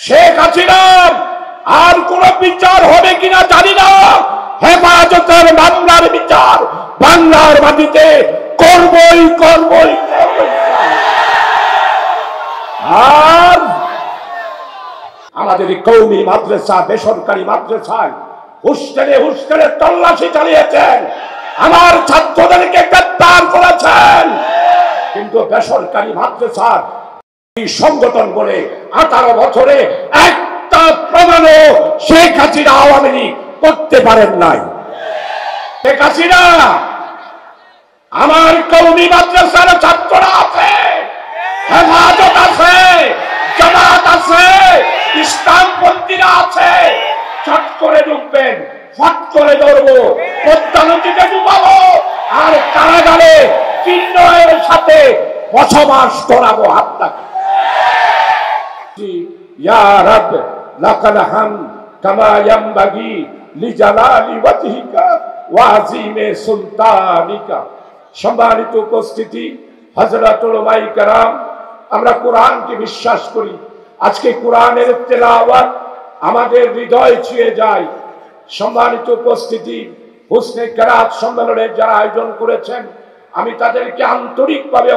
শেখ হাসিনা আর কোন বিচার হবে কিনা জানি না, হেফাজতের মামলার বিচার বাংলার মাটিতে করবই করবই। আর আমাদের কওমি মাদ্রাসা, বেসরকারি মাদ্রাসায় হোস্টেলে হোস্টেলে তল্লাশি চালিয়েছেন, আমার ছাত্রদেরকে গ্রেফতার করেছেন, কিন্তু বেসরকারি মাদ্রাসার সংগঠন বলে 18 বছরে একটা প্রমাণও শেখ হাসিনা আওয়ামী লীগ করতে পারেন নাই। শেখ হাসিনা আমার কওমি মাদ্রাসার ছাত্ররা আছে, হেফাজত আছে, জামাত আছে, ইসলামপন্থীরা আছে, চট করে ঢুকবেন, ফট করে ধরবো, পদ্মা নদীতে ডুবাবো, আর কারাগারে চিহ্নের সাথে বসবাস করাবো আপনাকে। ইয়া রব লাকাল হামদ কামা ইয়ানবাগি লিজালালি ওয়াজহিকা ওয়া আযীমি সুলতানিকা। সম্মানিত উপস্থিতি, হযরত উলামায়ে কেরাম, আমরা কোরআনকে বিশ্বাস করি। আজকে কোরআনের তেলাওয়াত আমাদের হৃদয় ছুঁয়ে যায়। সম্মানিত উপস্থিতি, হুসনে কেরাত সম্মেলনের যারা আয়োজন করেছেন, আমি তাদেরকে আন্তরিকভাবে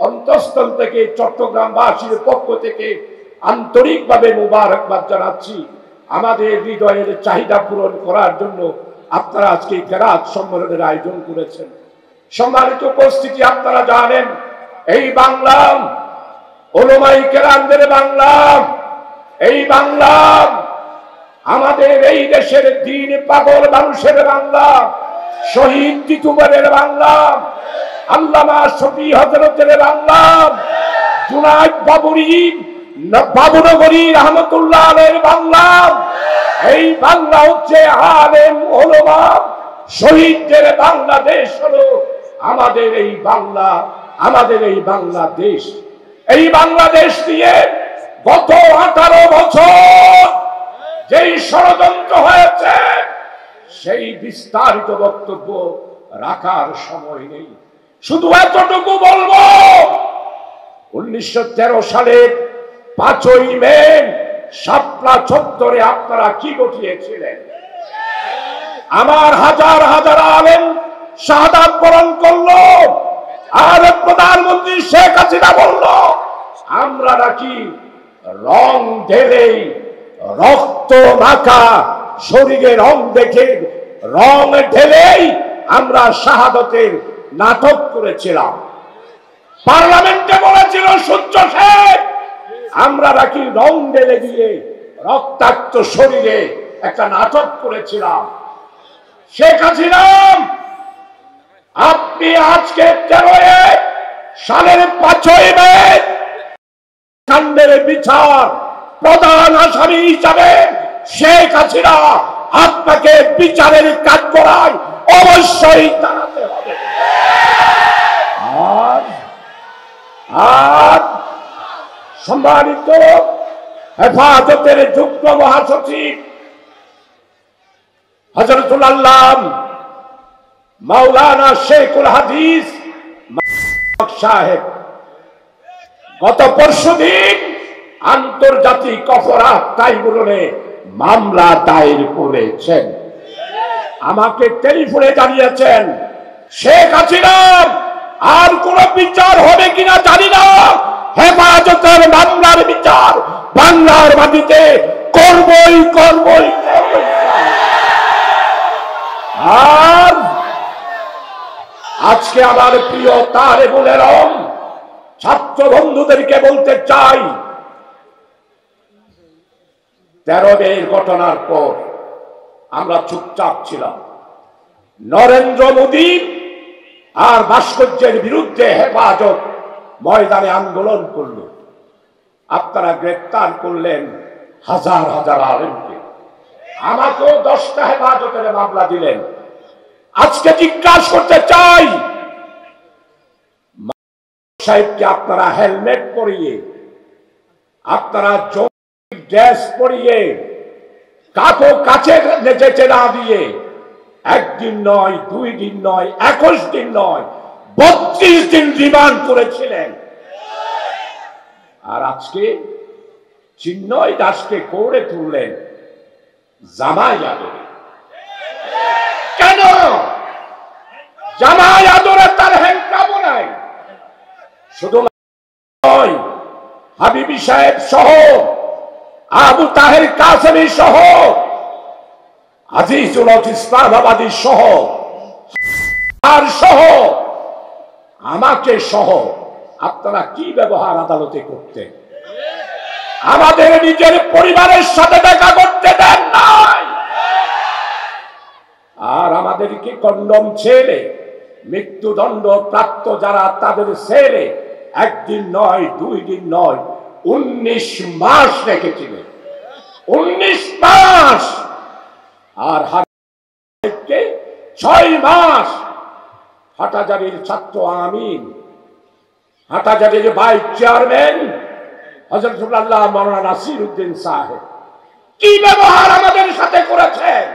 অন্তঃস্থল থেকে চট্টগ্রামবাসীর পক্ষ থেকে আন্তরিকভাবে মুবারকবাদ জানাচ্ছি। আমাদের হৃদয়ের চাহিদা পূরণ করার জন্য আপনারা আজকে কেরাত সম্মেলনের আয়োজন করেছেন। সম্মানিত উপস্থিতি, আপনারা জানেন এই বাংলা উলামায়ে কেরামদের বাংলা, এই বাংলা আমাদের এই দেশের দিন পাগল মানুষের বাংলা, শহীদ তিতুমীরের বাংলা, আল্লামা শফি হযরতের বাংলা, জুনায়েদ বাবুনগরী রহমতুল্লাহ আলাইহির বাংলা। এই বাংলা হচ্ছে আলেম উলামা শহীদদের বাংলাদেশ, হলো আমাদের এই বাংলা, আমাদের এই বাংলাদেশ। এই বাংলাদেশ দিয়ে গত 18 বছর যেই ষড়যন্ত্র হয়েছে, সেই বিস্তারিত বক্তব্য রাখার সময় নেই। শুধু এতটুকু বলবো, 1913 সালের 5ই মে শাপলা চত্বরে আপনারা কি ঘটিয়েছিলেন? আমার হাজার হাজার আলেম শাহাদাত বরণ করলো, আর প্রধানমন্ত্রী শেখ হাসিনা বলল আমরা নাকি রং ঢেলেই, রক্ত মাখা শরীরে রং দেখে রং ঢেলেই আমরা শাহাদাতের নাটক করেছিলাম। পার্লামেন্টে বলেছিল সূর্য শেখ আমরা নাকি রং ঢেলে দিয়ে রক্তাক্ত শরীরে একটা নাটক করেছিলাম। শেখ হাসিনা, আপনি আজকে 13 সালের 5ই মে কাণ্ডের বিচার প্রধান আসামি হিসাবে শেখ হাসিনা আপনাকে বিচারের কাজ করায় অবশ্যই দাঁড়াতে হবে। আর সম্মানিত হেফাজতের যুগ্ম মহাসচিব হযরতুল আল্লাম মাওলানা শেখুল হাদিস সাহেব গত পরশুদিন আন্তর্জাতিক অপরাধ ট্রাইব্যুনালে মামলা দায়ের করেছেন। আমাকে টেলিফোনে জানিয়েছেন শেখ হাসিনা আর কোন বিচার হবে কিনা জানি না, হেফাজতের মামলার বিচার বাংলার মাটিতে করবই করবই। আর আজকে আমার প্রিয় তালেবুল ইলম ছাত্র বন্ধুদেরকে বলতে চাই, 13 মের ঘটনার পর আমরা চুপচাপ ছিলাম। নরেন্দ্র মোদী আর ভাস্কর্যের বিরুদ্ধে হেফাজত ময়দানে আন্দোলন করল, আপনারা গ্রেফতার করলেন হাজার হাজার আলেমকে, আমাকেও 10টা হেফাজতের মামলা দিলেন। আজকে জিজ্ঞাসা করতে চাই, সাহেবকে আপনারা হেলমেট পরিয়ে, আপনারা ড্রেস পরিয়ে, কাকো কাছে নেচেছে না দিয়ে, একদিন নয়, 2 দিন নয়, 21 দিন নয়, 32 দিন রিমান্ড করেছিলেন। আর আজকে চিন্ময় দাসকে কোড়ে তুললেন জামাই আদরে। কেন জামাই আদরে তার হ্যাংকাম নাই? শুধু হাবিবি সাহেব সহ, আবু তাহের কাসেমি সহ, আজিজুল হক ইসলামাবাদী সহ, আর সহ, আমাকে সহ আপনারা কি ব্যবহার আদালতে করতেন? আমাদের নিজের পরিবারের সাথে দেখা করতে দেন নাই। আর আমাদেরকে কন্ডম ছেড়ে মৃত্যুদণ্ড প্রাপ্ত যারা, তাদের ছেড়ে একদিন নয়, 2 দিন নয়, 19 মাস রেখেছিলেন। 19 মাস। আর 6 মাস। হাটাজারির ছাত্র আমিন, হাটাজারির ভাইস চেয়ারম্যান হযরত আল্লাহ মাওলানা নাসির উদ্দিন সাহেব কি ব্যবহার আমাদের সাথে করেছেন।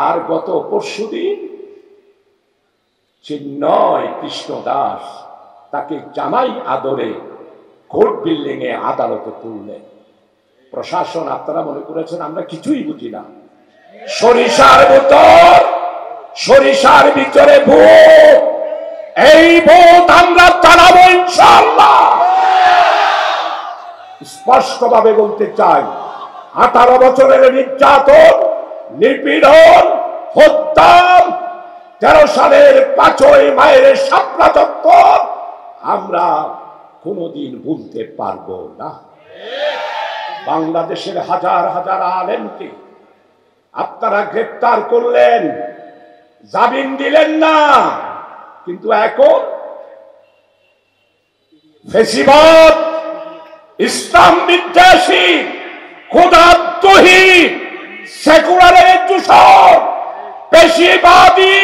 আর গত পরশুদিন চিন্ময় কৃষ্ণ দাস, তাকে জামাই আদরে কোর্ট বিল্ডিং এ আদালতে তুললেন। প্রশাসন, আপনারা মনে করেছেন আমরা কিছুই বুঝি না? সরিষার ভিতর, সরিষার ভিতরে ভূত। এই ভূত আমরা তাড়াবো ইনশাআল্লাহ। স্পষ্টভাবে বলতে চাই, 18 বছরের নির্যাতন, নিপীড়ন, হত্যা, 13 সালের 5ই মায়ের শাপলা চত্বর আমরা কোনদিন ভুলতে পারবো না। বাংলাদেশের হাজার হাজার আলেমকে আপনারা গ্রেফতার করলেন, জামিন দিলেন না, কিন্তু এখন ফেসিবাদ, ইসলাম বিদ্বেষী, খোদাদ্রোহী, সেকুলারের দূষণ, পেশিবাদী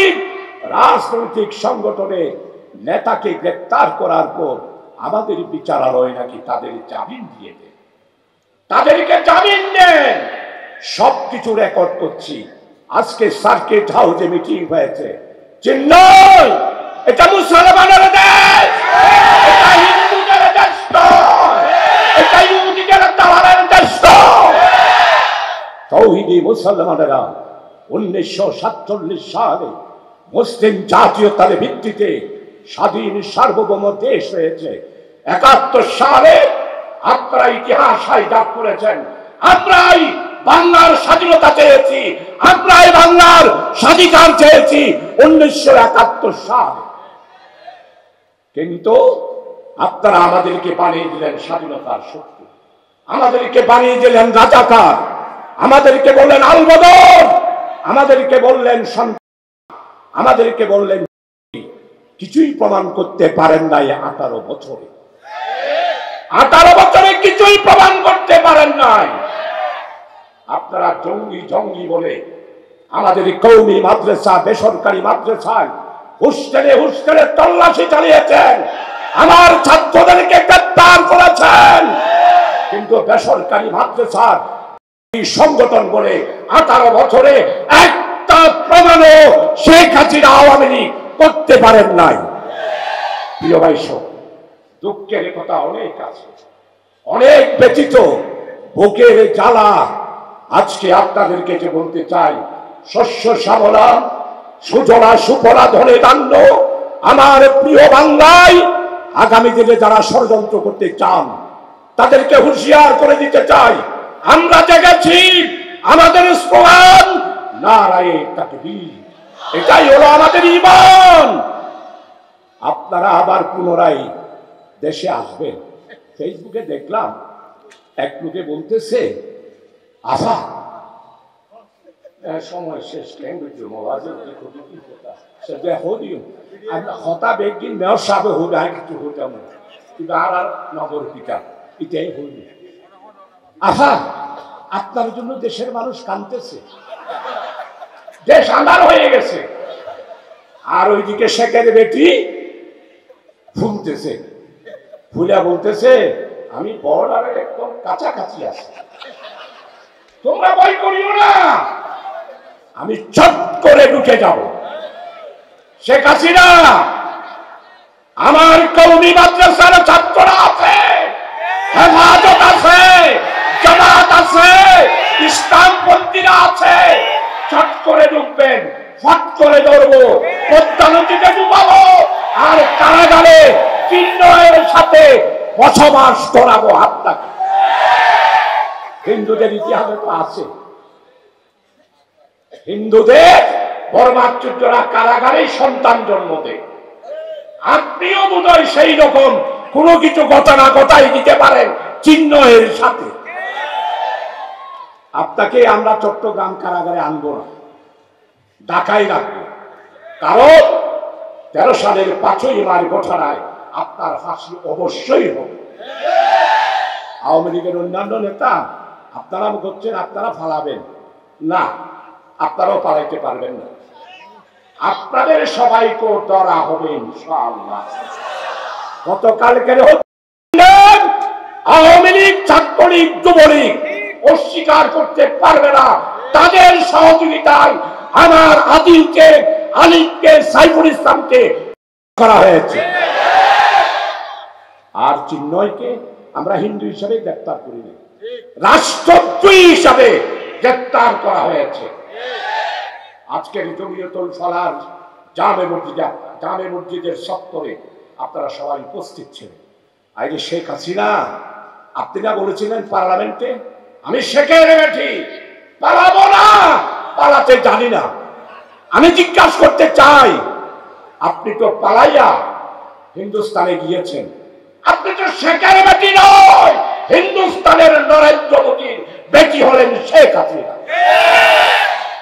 রাজনৈতিক সংগঠনের নেতাকে গ্রেফতার করার পর আমাদের বিচারালয় নাকি তাদের জামিন দিয়ে দেন। তাদেরকে জামিন দেন। সবকিছু রেকর্ড করছি। আজকে সার্কিট হাউসে মিটিং হয়েছে। চিন্ময়, এটা মুসলমানের দেশ, এটা হিন্দুদের দেশ নয়, এটা ইহুদিদের দালালের দেশ নয়। তৌহিদি মুসলমানেরা 1947 সালে মুসলিম জাতীয়তার ভিত্তিতে স্বাধীন সার্বভৌম দেশ হয়েছে। 71 সালে আপনারা ইতিহাস হাইজাক করেছেন। আমরাই বাংলার স্বাধীনতা চেয়েছি, আমরাই বাংলার স্বাধিকার চেয়েছি 1971 সালে। কিন্তু আপনারা আমাদেরকে বানিয়ে দিলেন স্বাধীনতার শক্তি, আমাদেরকে বানিয়ে দিলেন রাজাকার, আমাদেরকে বললেন আলবদর, আমাদেরকে বললেন সন্তান, আমাদেরকে বললেন। কিছুই প্রমাণ করতে পারেন নাই 18 বছরে। 18 বছরে কিছুই প্রমাণ করতে পারেন নাই। আপনারা জঙ্গি জঙ্গি বলে আমাদের কওমি মাদ্রাসা, বেসরকারি মাদ্রাসায় হোস্টেলে হোস্টেলে তল্লাশি চালিয়েছেন, আমার ছাত্রদেরকে গ্রেফতার করেছেন। কিন্তু বেসরকারি মাদ্রাসার সংগঠন বলে 18 বছরে একটা প্রমাণও শেখ হাসিনা আওয়ামী লীগ করতে পারেন নাই। প্রিয় ভাই, দুঃখের কথা অনেক আছে, অনেক ব্যতীত, বুকের জ্বালা। আজকে আপনাদেরকে যে বলতে চাই, শস্য শ্যামলা, সুজলা সুফলা, ধনে ধান্য আমার প্রিয় বাংলায় আগামী দিনে যারা ষড়যন্ত্র করতে চান তাদেরকে হুঁশিয়ার করে দিতে চাই, আমরা জেগেছি। আমাদের স্লোগান নারায়ে তাকবীর, এটাই হলো আমাদের ঈমান। আপনারা আবার পুনরায় দেশে আসবেন। ফেসবুকে দেখলাম এক লোকে বলতেছে, আফা সময় শেষ, নগর পিতা এটাই হইল। আফা, আপনার জন্য দেশের মানুষ কাঁদতেছে, দেশ আন্ধার হয়ে গেছে। আর ওইদিকে শেখের বেটি ফুলতেছে, ফুলা বলতেছে আমি বর্ডারের একদম কাছাকাছি আছি, তোমরা ভয় করিও না, আমি চট করে ঢুকে যাব। শেখ হাসিনা, আমার কওমি মাদ্রাসার ছাত্ররা আছে, হেফাজত আছে, জামাত আছে, ইসলামপন্থীরা আছে। চট করে ঢুকবেন, ফট করে ধরবো, পদ্মা নদীতে ডুবাবো, আর কারাগারে চিহ্নের সাথে বসবাস করাবো আপনাকে। হিন্দুদের ইতিহাসে তো আছে, হিন্দুদের বর্মাচুর্যরা কারাগারেই সন্তান জন্ম দেয়। আপনিও বোধহয় সেই রকম কোনো কিছু ঘটনা ঘটাই দিতে পারেন চিহ্নের সাথে। আপনাকে আমরা চট্টগ্রাম কারাগারে আনবো না, ঢাকায় রাখবো। কারণ 13 সালের 5ই মার্চ ঘটনায় আপনার ফাঁসি অবশ্যই হবে। আওয়ামী লীগের অন্যান্য নেতা আপনারা করছেন আপনারা ফালাবেন না, আপনারাও পালাইতে পারবেন না। আপনাদের সবাইকে ধরা হবে ইনশাআল্লাহ। গতকালকের আওয়ামী লীগ, ছাত্রলীগ, যুবলীগ অস্বীকার করতে পারবে না তাদের সহযোগিতায় আমার আদিলকে, আলিফকে, সাইফুল ইসলামকে করা হয়েছে। আর চিন্ময়কে আমরা হিন্দু হিসাবে গ্রেপ্তার করিনি, রাষ্ট্রদ্রোহী হিসাবে গ্রেপ্তার করা হয়েছে। আজকের জমিয়তুল ফালাহ জামে মসজিদের চত্বরে আপনারা সবাই উপস্থিত ছিলেন। আজকে শেখ হাসিনা, আপনি না বলেছিলেন পার্লামেন্টে আমি শেখের বেটি, পালাবো না, পালাতে জানি না। আমি জিজ্ঞাসা করতে চাই, আপনি তো পালাইয়া হিন্দুস্তানে গিয়েছেন, আপনি তো শেখের বেটি নয়, হিন্দুস্তানের নরেন্দ্র মোদীর বেটি হলেন শেখ হাসিনা।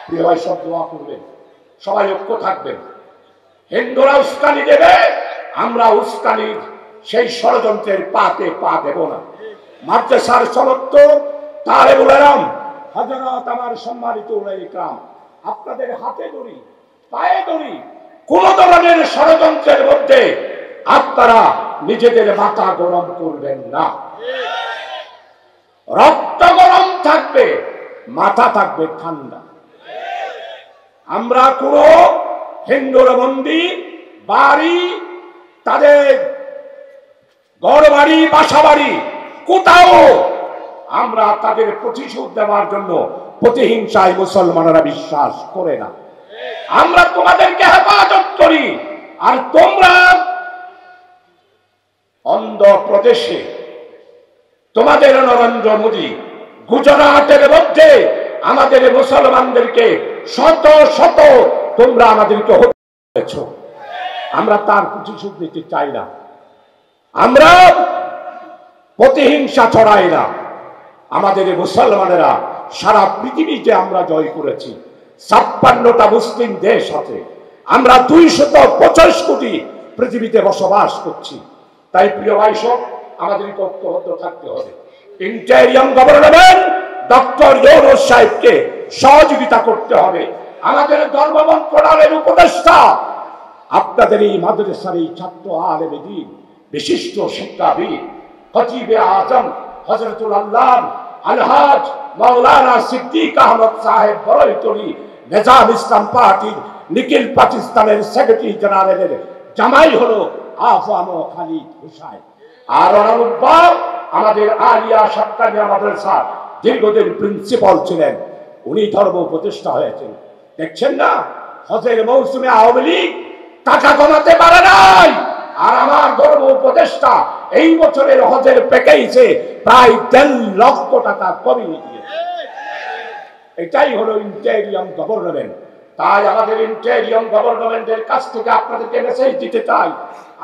প্রিয় ভাই, সব দোয়া করবেন, সবাই ঐক্য থাকবেন। হিন্দুরা উস্কানি দেবে, আমরা উস্কানির সেই ষড়যন্ত্রের পাতে পা দেব না। মাদ্রাসার সনত্ব তালেবুল ইলম হযরত আমার সম্মানিত উলামায়ে ইকরাম, আপনাদের হাতে ধরি, পায়ে ধরি, কোন ধরনের ষড়যন্ত্রের মধ্যে আপনারা নিজেদের মাথা গরম করবেন না। রক্ত গরম থাকবে, মাথা থাকবে ঠান্ডা। আমরা কোন হিন্দুর মন্দির, বাড়ি, তাদের ঘর বাড়ি, বাসা বাড়ি, কোথাও আমরা তাদের প্রতিশোধ দেওয়ার জন্য প্রতিহিংসায় মুসলমানরা বিশ্বাস করে না। আমরা তোমাদেরকে হেফাজত করি। আর তোমরা অন্ধ্রপ্রদেশে তোমাদের নরেন্দ্র মোদী, গুজরাটের মধ্যে আমাদের মুসলমানদেরকে শত শত তোমরা আমাদেরকে হত্যা করেছ। আমরা তার প্রতিশোধ নিতে চাই না, আমরা প্রতিহিংসা ছড়াই না। আমাদের মুসলমানেরা সারা পৃথিবীতে আমরা জয় করেছি, 56টা মুসলিম দেশ আছে, আমরা 225 কোটি পৃথিবীতে বসবাস করছি। তাই প্রিয় ভাই সব, আমাদেরকে ঐক্যবদ্ধ থাকতে হবে। ইন্টেরিয়ম গভর্নমেন্ট ডক্টর ইউনূস সাহেবকে সহযোগিতা করতে হবে। আমাদের ধর্ম মন্ত্রণালয়ের উপদেষ্টা আপনাদের এই মাদ্রাসার এই ছাত্র আলেমে দ্বীন, বিশিষ্ট শিক্ষাবিদ, খতিবে আজম হযরতুল আল্লামা আলহাজ মাওলানা সিদ্দিক আহমদ সাহেব বড়ইতলি, নিজাম ইসলাম পার্টির নিখিল পাকিস্তানের সেক্রেটারি জেনারেলের জামাই হলো আফান ও খালিদ হুসাইন। আর আমাদের আলিয়া সাতকানিয়া মাদ্রাসার দীর্ঘদিন প্রিন্সিপাল ছিলেন, উনি ধর্ম উপদেষ্টা হয়েছেন। দেখছেন না, হজের মৌসুমে আওয়ামী লীগ টাকা কমাতে পারে নাই, আর আমার ধর্ম উপদেষ্টা এই বছরের হজের প্যাকেজে প্রায় 1.5 লক্ষ টাকা কমিয়ে দিয়েছে। এটাই হলো ইন্টেরিয়ম গভর্নমেন্ট। তাই আমাদের ইন্টেরিয়ম গভর্নমেন্টের কাছ থেকে আপনাদেরকে মেসেজ দিতে চাই,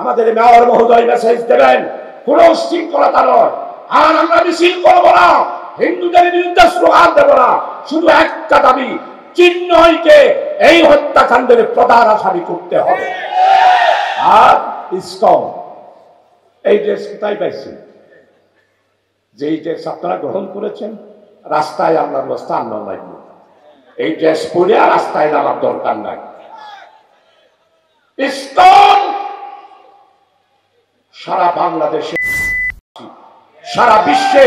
আমাদের মেয়র মহোদয় মেসেজ দেবেন, কোন শৃঙ্খলতা নয়। আর আমরা মিছিল করবো না, হিন্দুদের বিরুদ্ধে স্লোগান দেব না, শুধু একটা দাবি, চিন্ময়কে এই হত্যাকাণ্ডের প্রধান আসামি করতে হবে। আর ইসকন এই ড্রেস কোথায় পাইছেন? যেই ড্রেস আপনারা গ্রহণ করেছেন, রাস্তায় আপনার স্থান নাই, এই ড্রেস পরে রাস্তায় নামার দরকার নাই। ইসকন সারা বাংলাদেশে, সারা বিশ্বে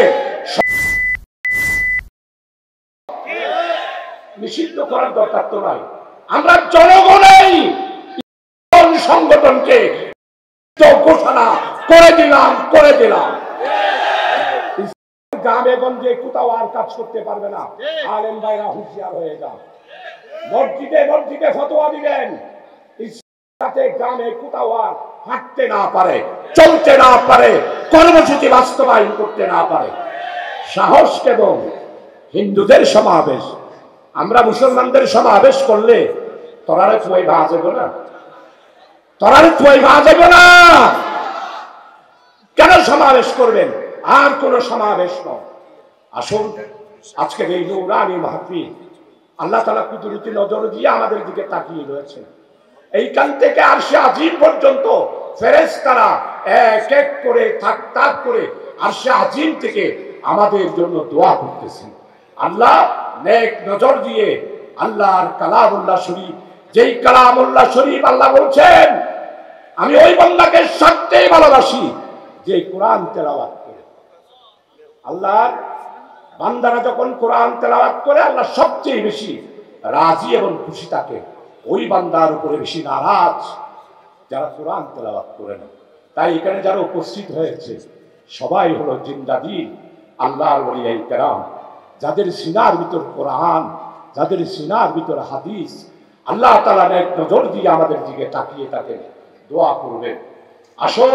নিষিদ্ধ করার দরকার তো নাই। আমরা জনগণেই সংগঠনকে ঘোষণা করে দিলাম। গ্রামে গঞ্জে কোথাও আর কাজ করতে পারবে না। আলেম ভাইরা হুঁশিয়ার হয়ে যান, মসজিদে মসজিদে ফতোয়া দিবেন যাতে গ্রামে কোথাও আর হাঁটতে না পারে, চলতে না পারে, কর্মসূচি বাস্তবায়ন করতে না পারে। সাহস কেবল হিন্দুদের সমাবেশ, আমরা মুসলমানদের সমাবেশ করলে তোরারে তুই ভাজ যাবে না, তোরারে তুই ভাজ যাবে না। কেন সমাবেশ করবেন? আর কোন সমাবেশ নয়। আসুন আজকের এই নূরানি মাহফিল আল্লাহ তাআলা কুদরতি নজর দিয়ে আমাদের দিকে তাকিয়ে রয়েছে। এইখান থেকে আরশে আজিম পর্যন্ত ফেরেশতারা এক এক করে থাক থাক করে আরশে আজিম থেকে আমাদের জন্য দোয়া করতেছেন। আল্লাহ নেক নজর দিয়ে আল্লাহর কালামুল্লাহ শরীফ, যেই কালামুল্লাহ শরীফ আল্লাহ বলছেন আমি ওই বান্দাকে সত্যিই ভালোবাসি যে কোরআন তেলাওয়াত করে। আল্লাহর বান্দারা যখন কোরআন তেলাওয়াত করে আল্লাহ সবচেয়ে বেশি রাজি এবং খুশি থাকে। ওই বান্দার উপরে বেশি নারাজ যারা কোরআন তেলাওয়াত করে না। তাই এখানে যারা উপস্থিত হয়েছে সবাই হলো জিন্দাদিন আল্লাহর ওলিয়ায়ে কেরাম, যাদের সিনার ভিতর কোরআন, যাদের সিনার ভিতর হাদিস। আল্লাহ তাআলা নেক নজর দিয়ে আমাদের দিকে তাকিয়ে থাকেন, দোয়া করবেন। আসুন